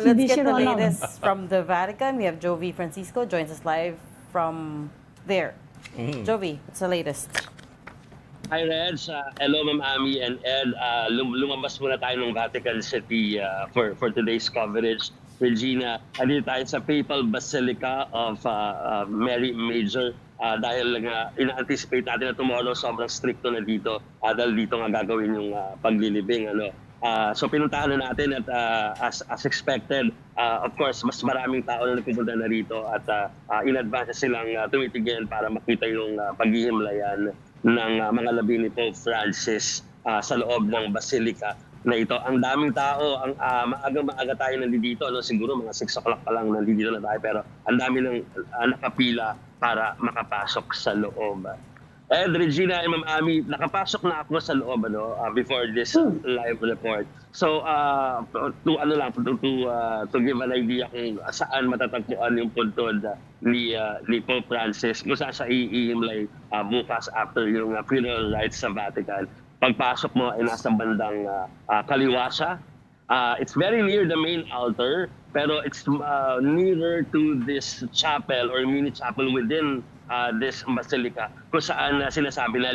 Let's get the Ronald. latest from the Vatican. We have Jovi Francisco joins us live from there. Jovi, what's the latest? Hi, Reg. Hello, Ma'am Ami and Ed. Lumabas muna tayo ng Vatican City for today's coverage. Regina, andito tayo sa Papal Basilica of Mary Major dahil ina-anticipate natin na tomorrow sobrang stricto na dito dahil dito nga gagawin yung paglilibing. So pinuntahan na natin at as expected, of course, mas maraming tao na nagpupunta na rito at in advance silang tumitigil para makita yung paghihimlayan ng mga labi ni Pope Francis sa loob ng Basilica na ito. Ang daming tao, maaga tayo nandito, siguro mga 6 o'clock pa lang nandito na tayo, pero ang dami ng nakapila para makapasok sa loob. And Regina and Ma'am Ami, nakapasok na ako sa loob before this live report. So to give an idea kung saan matatagpuan yung puntod ni Pope Francis, kung saan siya iimlay bukas after yung funeral rites sa Vatican. Pagpasok mo ay nasa bandang kaliwa siya. It's very near the main altar, pero it's nearer to this chapel or mini chapel within this basilica, kung saan sinasabi na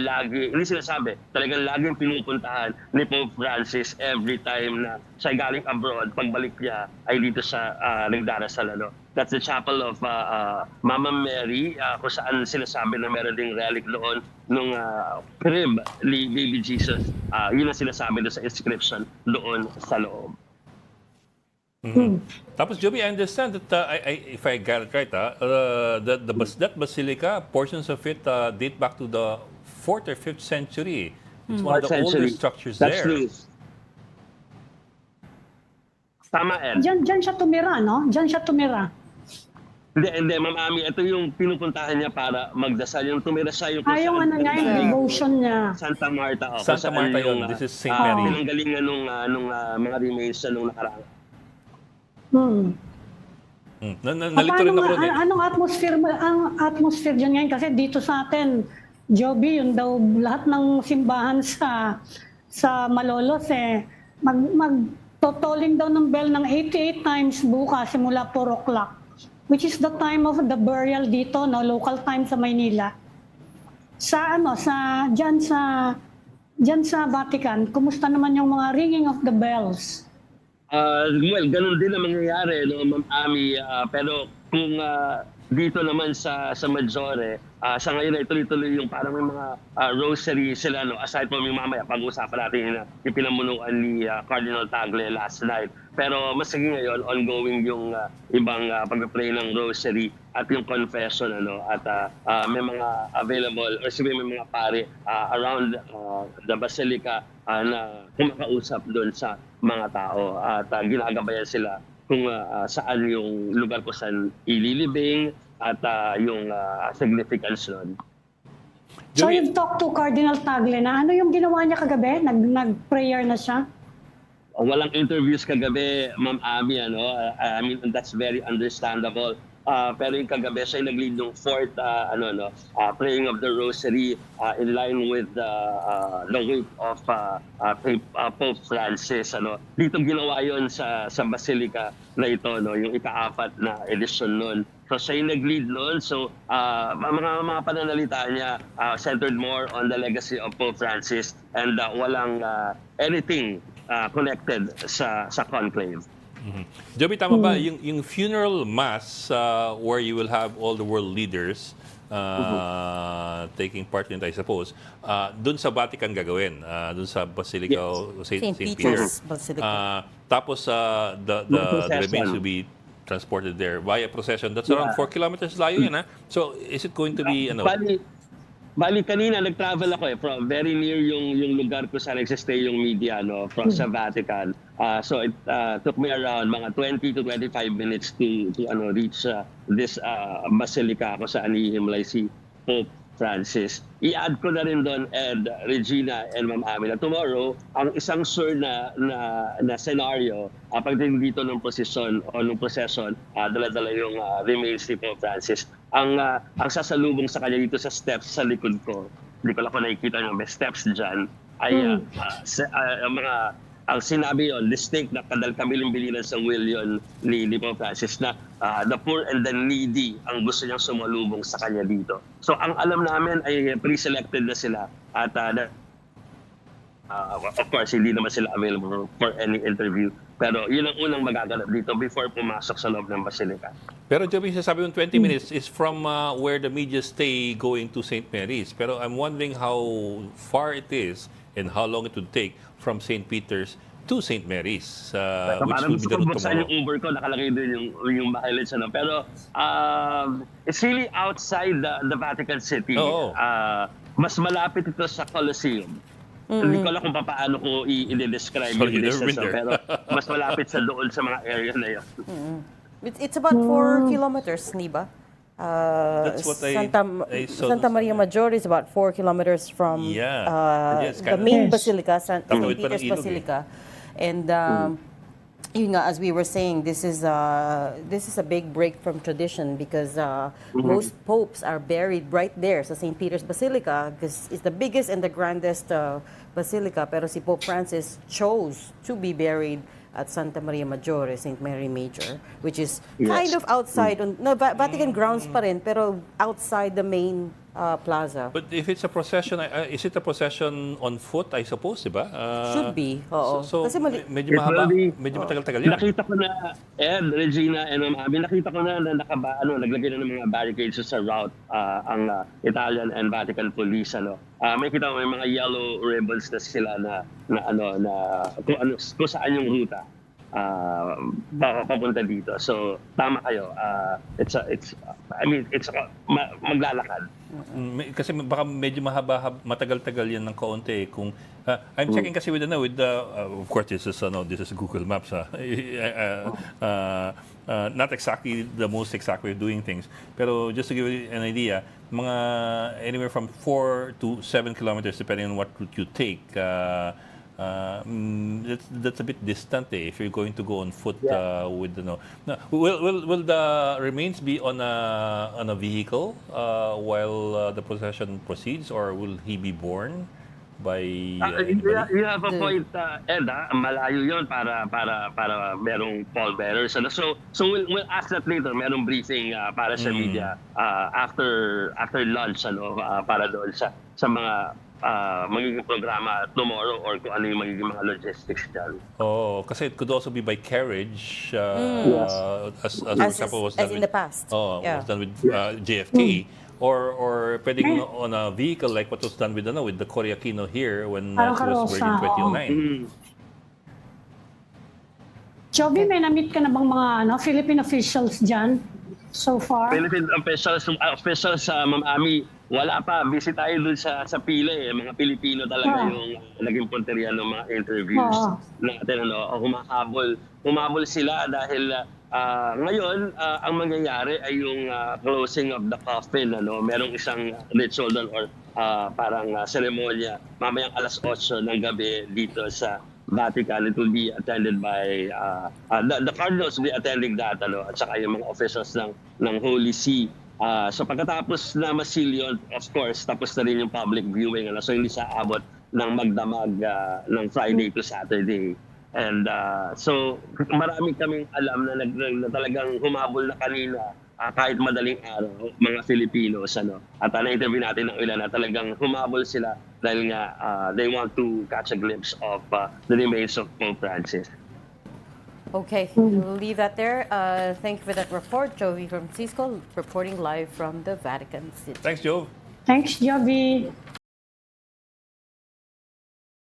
talagang laging pinupuntahan ni Pope Francis every time na siya galing abroad, pagbalik niya ay dito sa nagdarasal. That's the chapel of Mama Mary, kung saan sinasabi na meron ding relic doon nung crib ni Baby Jesus. Yun ang sinasabi doon sa inscription doon sa loob. Tapos, Joby, I understand that, if I got it right, that basilica, portions of it date back to the 4th or 5th century. It's one of the older structures That's there. true. Tama, Ed. Diyan siya tumira, no? Diyan siya tumira. Hindi, Ma'am Ami, ito yung pinupuntahan niya para magdasal. Yung tumira siya, yung Yung ano niya, yung devotion niya. Santa Marta. Santa Marta yun. This is St. Mary. Pinanggalingan nung mga remains na nung nakaraan. Nalito rin ako rin eh. Anong atmosphere dyan ngayon? Kasi dito sa atin, Joby, yun daw lahat ng simbahan sa Malolos magtotoling daw ng bell ng 88 times bukas simula 4 o'clock. Which is the time of the burial dito, local time sa Maynila. Diyan sa Vatican, kumusta naman yung mga ringing of the bells? Well, ganun din ang mangyayari, Ma'am Ami. Pero kung dito naman sa Maggiore, sa ngayon ay tuloy-tuloy yung parang may mga rosary sila. Aside from yung mamaya, pag-uusapan natin yung pinamunuan ni Cardinal Tagle last night. Pero mas sige ngayon, ongoing yung ibang pag-pray ng rosary at yung confession. At may mga available, or sabi may mga pare around the Basilica na kumakausap doon sa mga tao at ginagabayan sila kung saan yung lugar kung saan ililibing at yung significance nun. So you've talked to Cardinal Tagle na ano yung ginawa niya kagabi? Nag-prayer na siya? Walang interviews kagabi, Ma'am Ami. I mean, that's very understandable. Pero yung kagabi siya yung nag-lead ng 4th praying of the Rosary in line with the wake of Pope Francis. Dito ginawa yon sa Basilica na ito, yung ika-4 na edisyon nun. So siya yung nag-lead nun. So mga pananalita niya centered more on the legacy of Pope Francis and walang anything connected sa conclave. Joby, tama ba yung funeral mass where you will have all the world leaders taking part in it, I suppose, dun sa Vatican gagawin, dun sa Basilica of St. Peter. Basilica. Tapos the remains will be transported there via procession. That's around 4 kilometers layo yan, ha? So is it going to be Bali kanina nag-travel ako from very near yung lugar ko saan nagsistay yung media from sa Vatican. So it took me around mga 20 to 25 minutes to reach this basilica kung saan ihimlay si Pope Francis. I-add ko na rin doon, Ed, Regina, and Ma'am Ami, na tomorrow, ang isang sure na scenario, pagdating dito ng procession, dala-dala yung remains ni Pope Francis. Ang sasalubong sa kanya dito sa steps sa likod ko, hindi ko lang nakikita yung may steps dyan, ay mga ang sinabi yon, distinct na kadal-kabilin-bilinan sa will yon ni Pope Francis na the poor and the needy ang gusto niyang sumalubong sa kanya dito. So ang alam namin ay pre-selected na sila at of course, hindi naman sila available for any interview. Pero yun ang unang magaganap dito before pumasok sa loob ng Basilica. Pero Joby, sabi mo 20 minutes is from where the media stay going to St. Mary's. Pero I'm wondering how far it is and how long it would take from St. Peter's to St. Mary's, which Parang will be gusto the ko route buksan tomorrow. yung Uber ko, nakalagay doon yung mileage. Pero it's really outside the Vatican City. Oo. Mas malapit ito sa Colosseum. Hindi ko alam kung paano ko i-describe Sorry, yung never distance. been there. Pero mas malapit sa doon sa mga area na yun. It's about 4 kilometers, Niba. That's what I saw. Santa Maria Maggiore is about 4 kilometers from Yeah. Yes, the kind of. main Yes. basilica, St. Tawid pa ng Peter's ilog, Basilica. And yun nga, as we were saying, this is a big break from tradition because most popes are buried right there sa St. Peter's Basilica because it's the biggest and the grandest basilica. Pero si Pope Francis chose to be buried at Santa Maria Maggiore, St. Mary Major, which is kind of outside, Vatican grounds pa rin, pero outside the main plaza. But if it's a procession, is it a procession on foot, I suppose, di ba? Should be, oo. So, Kasi medyo It mahaba, will be- medyo matagal-tagal yan. Nakita ko na, Regina and Abi, nakita ko na naglagay na ng mga barricades sa route ang Italian and Vatican police. May kita ko may mga yellow ribbons na sila na kung saan yung ruta papunta dito. So tama kayo. Maglalakad. Kasi baka medyo matagal-tagal yan ng kaunti. Kung I'm checking kasi with of course this is Google Maps. Not exactly the most exact way of doing things. Pero just to give you an idea, mga anywhere from 4 to 7 kilometers depending on what route you take. That's a bit distant if you're going to go on foot with Now, will the remains be on a vehicle while the procession proceeds, or will he be borne by anybody? You have a point, Ed. Malayo yun para merong pallbearers. So we'll ask that later. Merong briefing para sa media after lunch para doon sa mga magiging programa tomorrow or kung ano yung magiging mga logistics dyan. Oh, kasi it could also be by carriage, as for example was as done in with, the past. was done with JFK, or pwedeng on a vehicle like what was done with the Cory Aquino here when Parang she was born in 2009. Joby, may na-meet ka na bang mga Philippine officials dyan so far? Philippine officials sa Ma'am Ami, wala pa. Busy tayo dun sa pila eh. Mga Pilipino talaga yung naging punteriya ng mga interviews natin. Humabol sila dahil ngayon, ang mangyayari ay yung closing of the coffin. Merong isang ritual doon or parang seremonya mamayang 8:00 ng gabi dito sa Vatican. It will be attended by the cardinals will be attending that at saka yung mga officials ng Holy See. So pagkatapos na masil yun, of course, tapos na rin yung public viewing. So hindi sa abot ng magdamag ng Friday to Saturday. And so marami kaming alam na talagang humabol na kanina kahit madaling araw, mga Filipinos. At na-interview natin ng ilan na talagang humabol sila dahil nga they want to catch a glimpse of the remains of Pope Francis. Okay, we'll leave that there. Thank you for that report, Jovi Francisco, reporting live from the Vatican City. Thanks, Joe. Thanks, Joby.